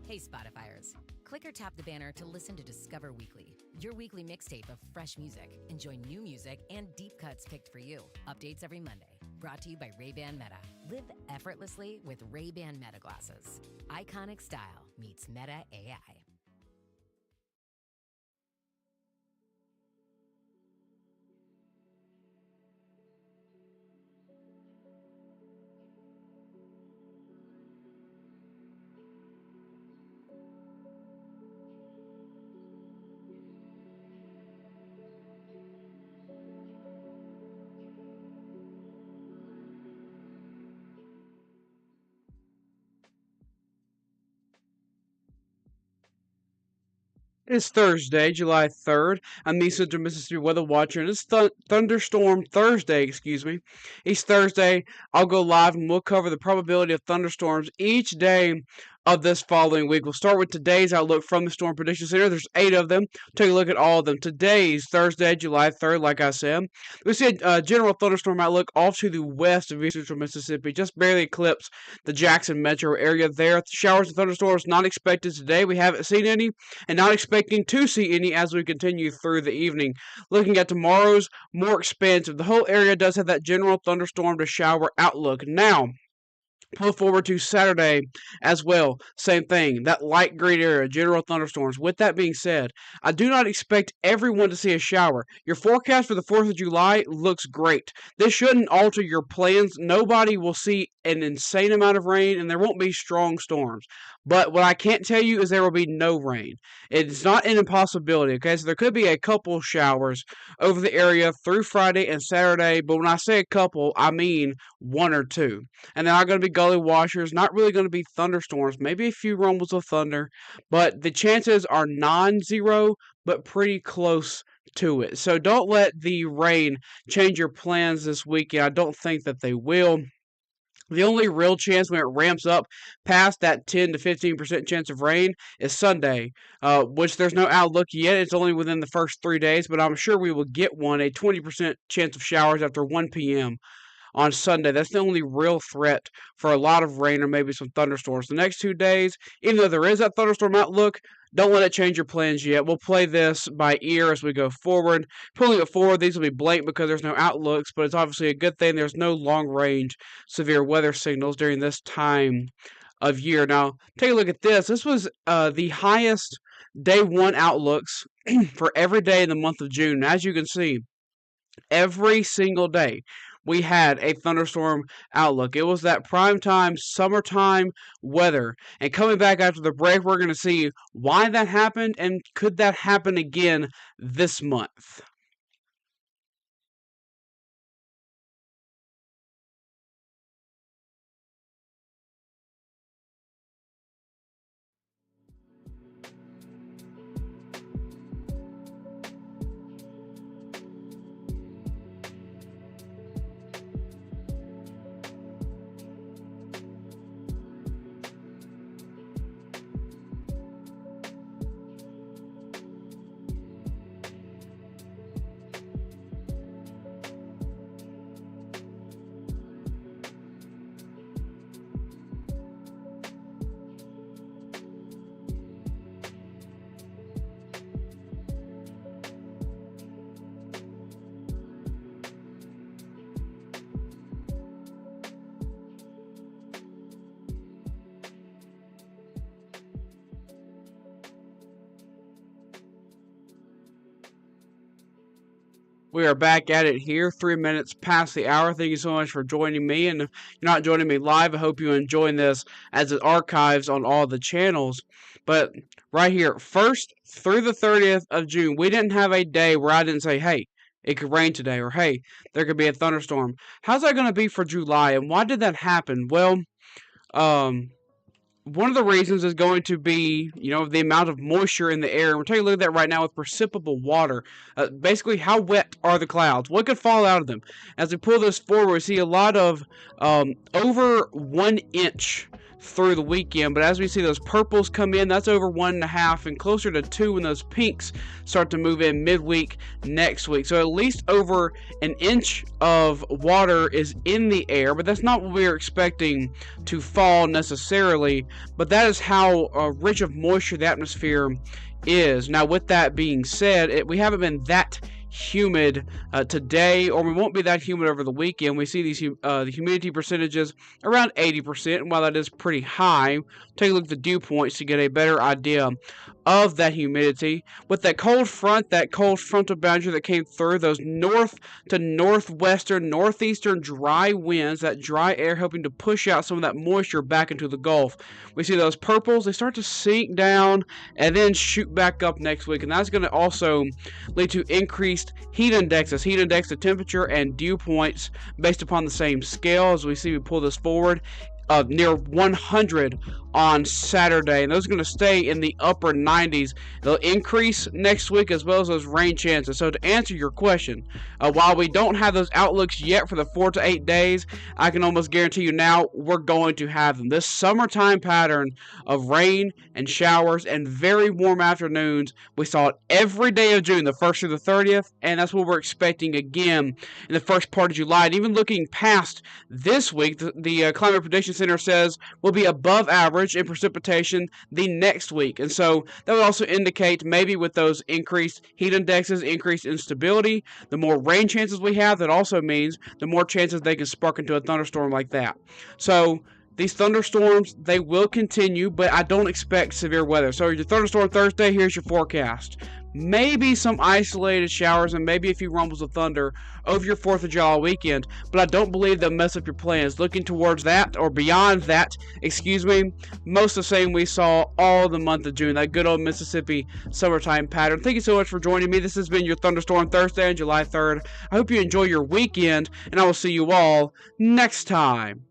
Hey Spotifyers, click or tap the banner to listen to Discover Weekly, your weekly mixtape of fresh music. Enjoy new music and deep cuts picked for you. Updates every Monday. Brought to you by Ray-Ban Meta. Live effortlessly with Ray-Ban Meta glasses. Iconic style meets Meta AI. It's Thursday, July 3rd. I'm the Central Mississippi Weather Watcher, and it's Thunderstorm Thursday, excuse me. Each Thursday, I'll go live and we'll cover the probability of thunderstorms each day of this following week. We'll start with today's outlook from the Storm Prediction Center. There's 8 of them. Take a look at all of them. Today's Thursday, July 3rd, like I said. We see a general thunderstorm outlook off to the west of East Central Mississippi, just barely eclipse the Jackson metro area there. Showers and thunderstorms not expected today. We haven't seen any and not expecting to see any as we continue through the evening. Looking at tomorrow's, more expansive. The whole area does have that general thunderstorm to shower outlook. Now, pull forward to Saturday as well. Same thing. That light green area, general thunderstorms. With that being said, I do not expect everyone to see a shower. Your forecast for the 4th of July looks great. This shouldn't alter your plans. Nobody will see an insane amount of rain, and there won't be strong storms. But what I can't tell you is there will be no rain. It's not an impossibility, okay? So there could be a couple showers over the area through Friday and Saturday, but when I say a couple, I mean one or two. And they're not going to be gully washers, not really going to be thunderstorms, maybe a few rumbles of thunder, but the chances are non-zero, but pretty close to it. So don't let the rain change your plans this weekend. I don't think that they will. The only real chance when it ramps up past that 10 to 15% chance of rain is Sunday, which there's no outlook yet. It's only within the first 3 days, but I'm sure we will get one, a 20% chance of showers after 1 p.m. on Sunday. That's the only real threat for a lot of rain or maybe some thunderstorms. The next 2 days, even though there is that thunderstorm outlook, don't let it change your plans yet. We'll play this by ear as we go forward. Pulling it forward, these will be blank because there's no outlooks, but it's obviously a good thing there's no long-range severe weather signals during this time of year. Now, take a look at this. This was the highest day one outlooks for every day in the month of June. As you can see, every single day we had a thunderstorm outlook. It was that prime time, summertime weather. And coming back after the break, we're going to see why that happened and could that happen again this month. We are back at it here, 3 minutes past the hour. Thank you so much for joining me. And if you're not joining me live, I hope you're enjoying this as it archives on all the channels. But right here, 1st through the 30th of June, we didn't have a day where I didn't say, hey, it could rain today, or hey, there could be a thunderstorm. How's that going to be for July, and why did that happen? Well, um, one of the reasons is going to be, the amount of moisture in the air. And we're taking a look at that right now with precipitable water. Basically, how wet are the clouds? What could fall out of them? As we pull this forward, we see a lot of over 1 inch through the weekend. But as we see those purples come in, that's over 1.5 and closer to 2 when those pinks start to move in midweek next week. So at least over an inch of water is in the air, but that's not what we are expecting to fall necessarily. But that is how rich of moisture the atmosphere is. Now, with that being said, we haven't been that humid today, or we won't be that humid over the weekend. We see these the humidity percentages around 80%, and while that is pretty high, take a look at the dew points to get a better idea of that humidity. With that cold front, that cold frontal boundary that came through, those north to northwestern, northeastern dry winds, that dry air helping to push out some of that moisture back into the Gulf. We see those purples, they start to sink down and then shoot back up next week, and that's going to also lead to increased heat indexes. Heat index the temperature and dew points based upon the same scale. As we see, we pull this forward, near 100 on Saturday, and those are going to stay in the upper 90s. They'll increase next week as well as those rain chances. So to answer your question, while we don't have those outlooks yet for the 4 to 8 days, I can almost guarantee you now we're going to have them. This summertime pattern of rain and showers and very warm afternoons, we saw it every day of June, the 1st through the 30th, and that's what we're expecting again in the first part of July. And even looking past this week, the Climate Prediction Center says we'll be above average in precipitation the next week. And so that would also indicate maybe with those increased heat indexes, increased instability, the more rain chances we have, that also means the more chances they can spark into a thunderstorm like that. So these thunderstorms, they will continue, but I don't expect severe weather. So your Thunderstorm Thursday, here's your forecast. Maybe some isolated showers and maybe a few rumbles of thunder over your 4th of July weekend, but I don't believe they'll mess up your plans. Looking towards that, or beyond that, most the same we saw all the month of June, that good old Mississippi summertime pattern. Thank you so much for joining me. This has been your Thunderstorm Thursday on July 3rd. I hope you enjoy your weekend, and I will see you all next time.